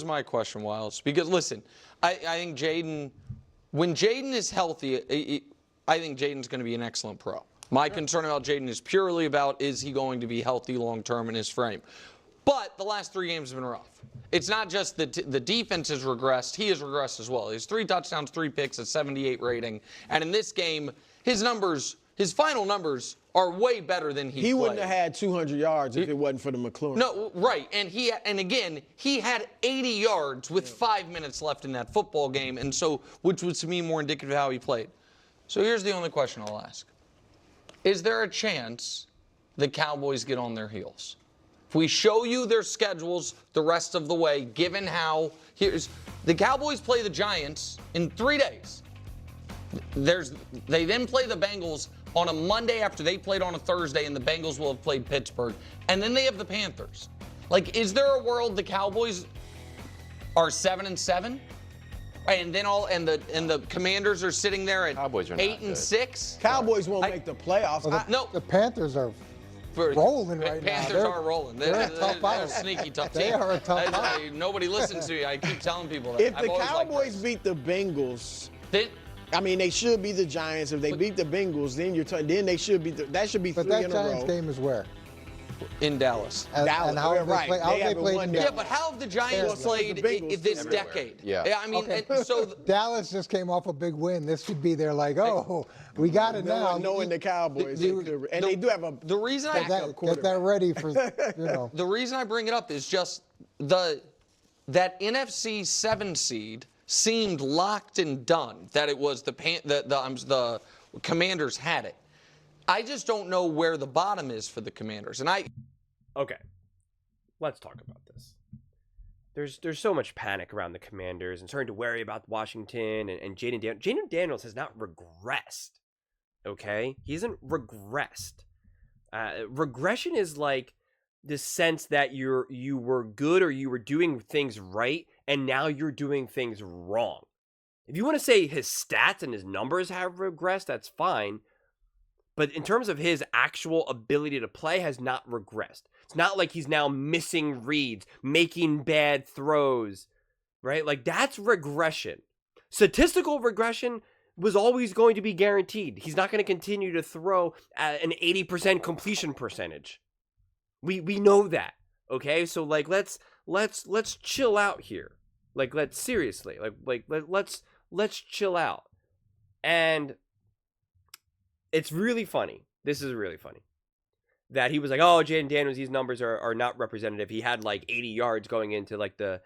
my question, Wiles. Because, listen, I think Jayden, when Jayden is healthy, I think Jayden's going to be an excellent pro. My concern about Jayden is purely about, is he going to be healthy long-term in his frame? But the last 3 games have been rough. It's not just the defense has regressed. He has regressed as well. He has 3 touchdowns, 3 picks, a 78 rating. And in this game, his final numbers are way better than he played. Wouldn't have had 200 yards if it wasn't for the McLaurin. No, right. And again, he had 80 yards with 5 minutes left in that football game, and so, which was to me more indicative of how he played. So here's the only question I'll ask. Is there a chance the Cowboys get on their heels? If we show you their schedules the rest of the way, given how the Cowboys play the Giants in 3 days. They then play the Bengals on a Monday after they played on a Thursday, and the Bengals will have played Pittsburgh. And then they have the Panthers. Like, is there a world the Cowboys are 7-7? And then the Commanders are sitting there at 8-6? Cowboys won't make the playoffs. Well, no. The Panthers are rolling right now. Panthers are rolling. They're a sneaky tough team. They are a tough team. Nobody listens to me. I keep telling people that. If the Cowboys beat the Bengals, they should beat the Giants. If they beat the Bengals, then they should beat that should be 3 in a row. But that Giants game is where? In Dallas. And how have they played? Yeah, but how have the Giants played this decade? Yeah. I mean, okay. so Dallas just came off a big win. This should be their we got it now. Knowing the Cowboys, they do have a. The reason get that ready for The reason I bring it up is just that NFC 7 seed seemed locked and done. That it was the Commanders had it. I just don't know where the bottom is for the Commanders. Okay, let's talk about this. There's so much panic around the Commanders and starting to worry about Washington and Jayden Daniels. Jayden Daniels has not regressed, okay? He hasn't regressed. Regression is like the sense that you were good or you were doing things right and now you're doing things wrong. If you want to say his stats and his numbers have regressed, that's fine. But in terms of his actual ability to play has not regressed. It's not like he's now missing reads, making bad throws, right? Like, that's regression. Statistical regression was always going to be guaranteed. He's not going to continue to throw at an 80% completion percentage. We know that, okay? So, like, let's chill out here. Like, let's chill out. And it's really funny. This is really funny. That he was like, oh, Jayden Daniels, these numbers are not representative. He had like 80 yards going into like the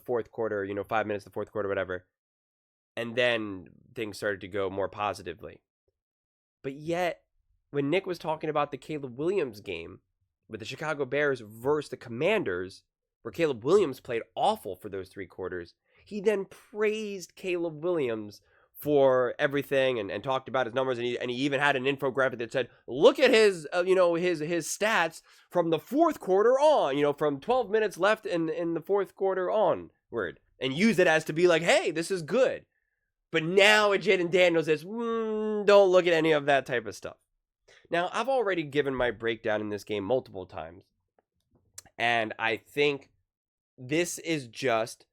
fourth quarter, 5 minutes, the fourth quarter, whatever. And then things started to go more positively. But yet, when Nick was talking about the Caleb Williams game with the Chicago Bears versus the Commanders, where Caleb Williams played awful for those 3 quarters, he then praised Caleb Williams for everything and talked about his numbers, and he even had an infographic that said, look at his his stats from the fourth quarter on, from 12 minutes left in the fourth quarter onward, and use it as to be like, hey, this is good. But now at Jayden Daniels, it's don't look at any of that type of stuff. Now, I've already given my breakdown in this game multiple times, and I think this is just,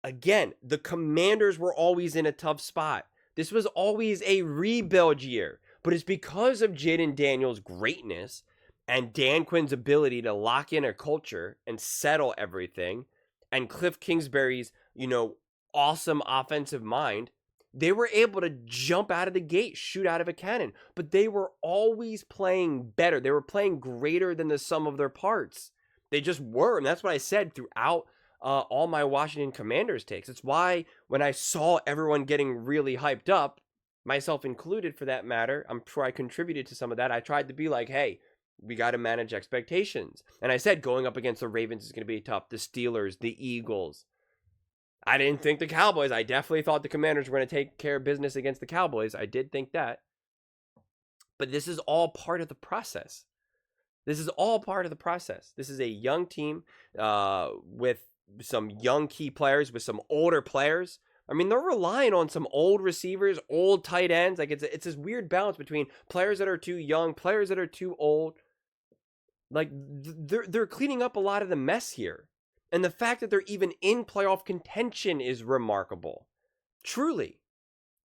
again, the Commanders were always in a tough spot. This was always a rebuild year. But it's because of Jayden Daniels' greatness and Dan Quinn's ability to lock in a culture and settle everything, and Cliff Kingsbury's, awesome offensive mind, they were able to jump out of the gate, shoot out of a cannon. But they were always playing better. They were playing greater than the sum of their parts. They just were. And that's what I said throughout all my Washington Commanders takes. It's why when I saw everyone getting really hyped up, myself included for that matter, I'm sure I contributed to some of that. I tried to be like, hey, we got to manage expectations. And I said going up against the Ravens is going to be tough. The Steelers, the Eagles. I didn't think the Cowboys. I definitely thought the Commanders were going to take care of business against the Cowboys. I did think that. But this is all part of the process. This is all part of the process. This is a young team with some young key players, with some older players. I mean, they're relying on some old receivers, old tight ends. Like it's this weird balance between players that are too young, players that are too old. Like they're cleaning up a lot of the mess here. And the fact that they're even in playoff contention is remarkable. Truly.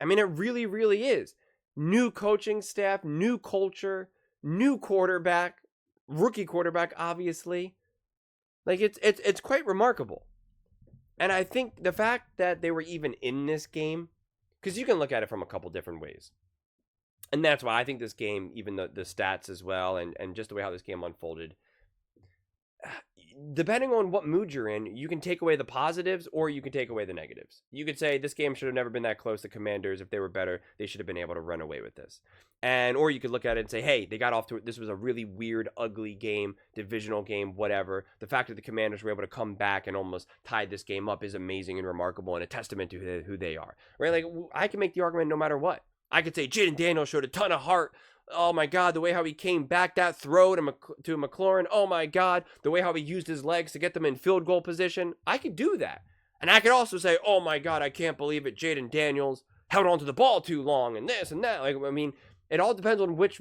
I mean, it really, really is. New coaching staff, new culture, new quarterback, rookie quarterback, obviously. Like, it's quite remarkable. And I think the fact that they were even in this game, because you can look at it from a couple different ways. And that's why I think this game, even the stats as well, and just the way how this game unfolded, depending on what mood you're in, you can take away the positives or you can take away the negatives. You could say this game should have never been that close. The Commanders, if they were better, they should have been able to run away with this. Or you could look at it and say, hey, they got off to it. This was a really weird, ugly game, divisional game, whatever. The fact that the Commanders were able to come back and almost tie this game up is amazing and remarkable and a testament to who they are. Right? Like, I can make the argument no matter what. I could say Jayden Daniels showed a ton of heart. Oh my God, the way how he came back, that throw to McLaurin. Oh my God, the way how he used his legs to get them in field goal position. I could do that. And I could also say, oh my God, I can't believe it. Jayden Daniels held onto the ball too long and this and that. Like, I mean, it all depends on which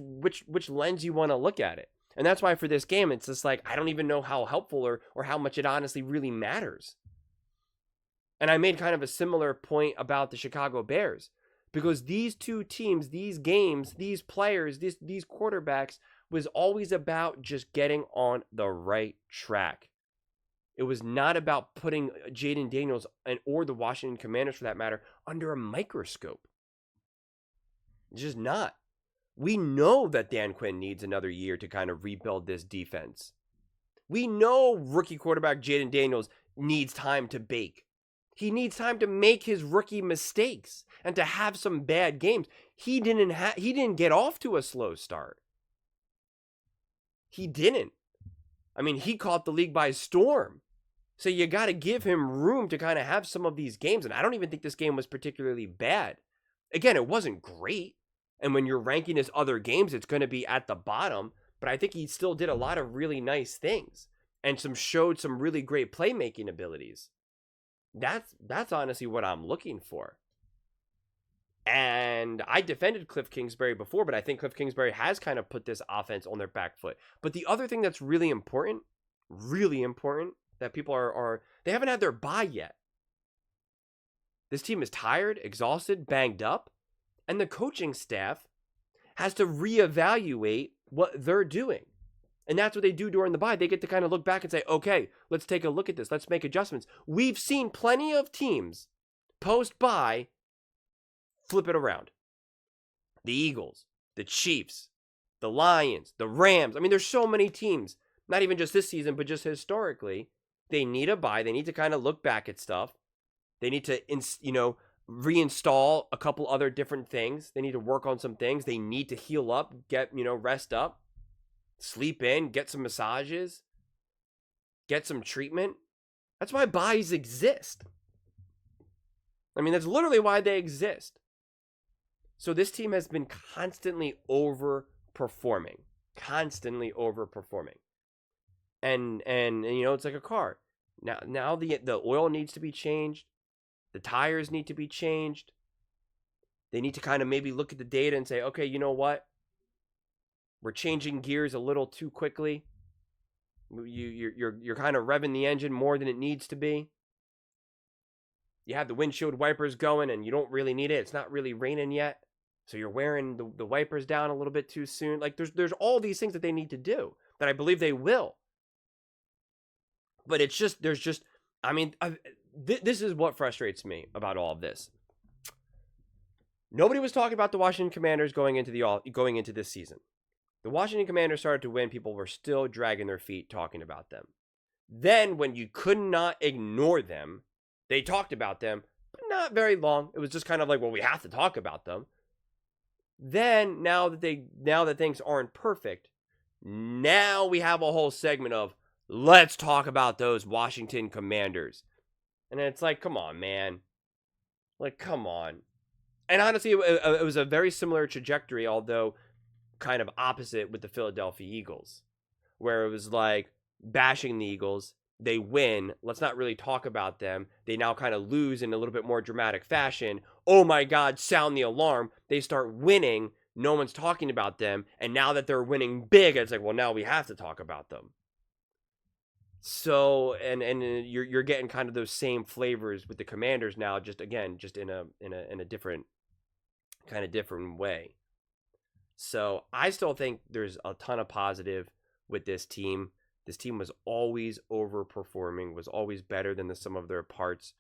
lens you want to look at it. And that's why for this game, it's just like, I don't even know how helpful or how much it honestly really matters. And I made kind of a similar point about the Chicago Bears. Because these two teams, these games, these players, these quarterbacks was always about just getting on the right track. It was not about putting Jayden Daniels or the Washington Commanders, for that matter, under a microscope. It's just not. We know that Dan Quinn needs another year to kind of rebuild this defense. We know rookie quarterback Jayden Daniels needs time to bake. He needs time to make his rookie mistakes and to have some bad games. He didn't get off to a slow start. He didn't. I mean, he caught the league by storm. So you got to give him room to kind of have some of these games. And I don't even think this game was particularly bad. Again, it wasn't great. And when you're ranking his other games, it's going to be at the bottom. But I think he still did a lot of really nice things and showed some really great playmaking abilities. That's honestly what I'm looking for. And I defended Cliff Kingsbury before, but I think Cliff Kingsbury has kind of put this offense on their back foot. But the other thing that's really important, that people they haven't had their bye yet. This team is tired, exhausted, banged up, and the coaching staff has to reevaluate what they're doing. And that's what they do during the bye. They get to kind of look back and say, okay, let's take a look at this. Let's make adjustments. We've seen plenty of teams post-bye flip it around. The Eagles, the Chiefs, the Lions, the Rams. I mean, there's so many teams, not even just this season, but just historically. They need a bye. They need to kind of look back at stuff. They need to, reinstall a couple other different things. They need to work on some things. They need to heal up, get, rest up. Sleep in, get some massages, get some treatment. That's why byes exist. I mean, that's literally why they exist. So this team has been constantly overperforming. And it's like a car. Now the oil needs to be changed. The tires need to be changed. They need to kind of maybe look at the data and say, okay, you know what? We're changing gears a little too quickly. You're kind of revving the engine more than it needs to be. You have the windshield wipers going and you don't really need it. It's not really raining yet. So you're wearing the wipers down a little bit too soon. Like there's all these things that they need to do that I believe they will. But this is what frustrates me about all of this. Nobody was talking about the Washington Commanders going into this season. The Washington Commanders started to win. People were still dragging their feet talking about them. Then, when you could not ignore them, they talked about them, but not very long. It was just kind of like, well, we have to talk about them. Then, now that things aren't perfect, now we have a whole segment of, let's talk about those Washington Commanders. And it's like, come on, man. Like, come on. And honestly, it was a very similar trajectory, although kind of opposite with the Philadelphia Eagles, where it was like bashing the Eagles. They win. Let's not really talk about them. They now kind of lose in a little bit more dramatic fashion. Oh my God, sound the alarm. They start winning. No one's talking about them. And now that they're winning big, it's like, well, now we have to talk about them. So and you're getting kind of those same flavors with the Commanders now, just in a different different way. So I still think there's a ton of positive with this team. This team was always overperforming, was always better than the sum of their parts,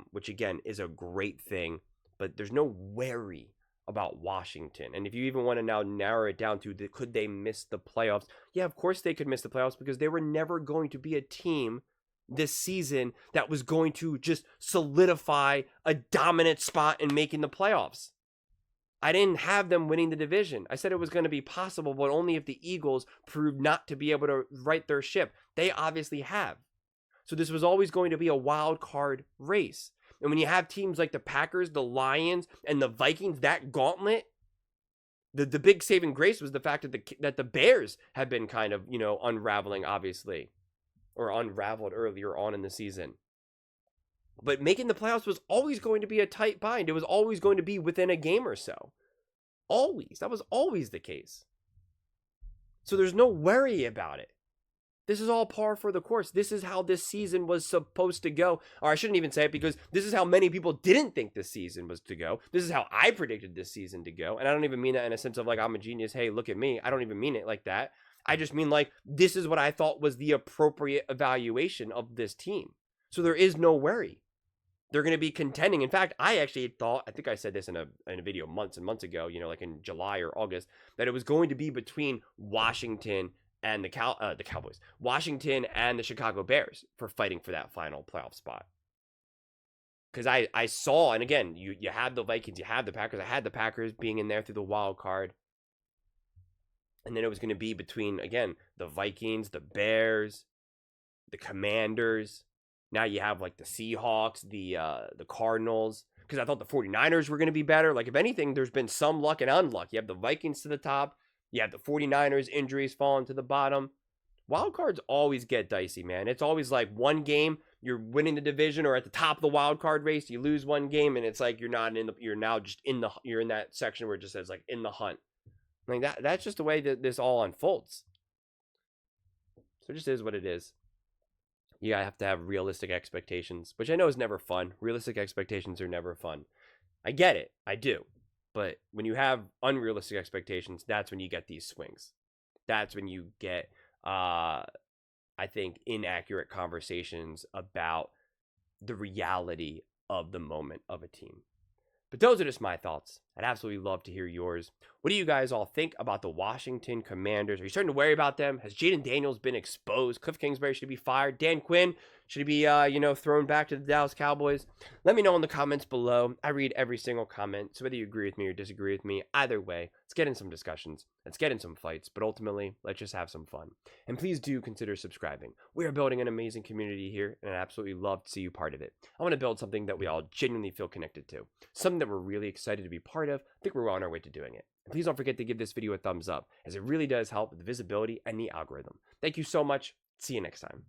which again is a great thing. But there's no worry about Washington. And if you even want to now narrow it down to could they miss the playoffs? Yeah, of course they could miss the playoffs because they were never going to be a team this season that was going to just solidify a dominant spot in making the playoffs. I didn't have them winning the division. I said it was going to be possible, but only if the Eagles proved not to be able to right their ship. They obviously have. So this was always going to be a wild card race. And when you have teams like the Packers, the Lions, and the Vikings, that gauntlet, the big saving grace was the fact that the Bears have been kind of, unraveling, obviously, or unraveled earlier on in the season. But making the playoffs was always going to be a tight bind. It was always going to be within a game or so. Always. That was always the case. So there's no worry about it. This is all par for the course. This is how this season was supposed to go. Or I shouldn't even say it because this is how many people didn't think this season was to go. This is how I predicted this season to go. And I don't even mean that in a sense of like, I'm a genius. Hey, look at me. I don't even mean it like that. I just mean like, this is what I thought was the appropriate evaluation of this team. So there is no worry. They're going to be contending. In fact, I actually thought, I think I said this in a video months and months ago, like in July or August, that it was going to be between Washington and the Cowboys, Washington and the Chicago Bears for fighting for that final playoff spot. Because I saw, and again, you had the Vikings, you had the Packers. I had the Packers being in there through the wild card. And then it was going to be between, again, the Vikings, the Bears, the Commanders. Now you have like the Seahawks, the Cardinals, because I thought the 49ers were going to be better. Like if anything, there's been some luck and unluck. You have the Vikings to the top. You have the 49ers injuries falling to the bottom. Wild cards always get dicey, man. It's always like one game, you're winning the division or at the top of the wild card race, you lose one game and it's like you're in that section where it just says like in the hunt. Like that's just the way that this all unfolds. So it just is what it is. You have to have realistic expectations, which I know is never fun. Realistic expectations are never fun. I get it. I do. But when you have unrealistic expectations, that's when you get these swings. That's when you get, I think, inaccurate conversations about the reality of the moment of a team. But those are just my thoughts. I'd absolutely love to hear yours. What do you guys all think about the Washington Commanders? Are you starting to worry about them? Has Jayden Daniels been exposed? Cliff Kingsbury should be fired. Dan Quinn should he be, thrown back to the Dallas Cowboys? Let me know in the comments below. I read every single comment. So whether you agree with me or disagree with me, either way, let's get in some discussions. Let's get in some fights. But ultimately, let's just have some fun. And please do consider subscribing. We are building an amazing community here, and I'd absolutely love to see you part of it. I want to build something that we all genuinely feel connected to. Something that we're really excited to be part of. I think we're on our way to doing it. And please don't forget to give this video a thumbs up, as it really does help with the visibility and the algorithm. Thank you so much. See you next time.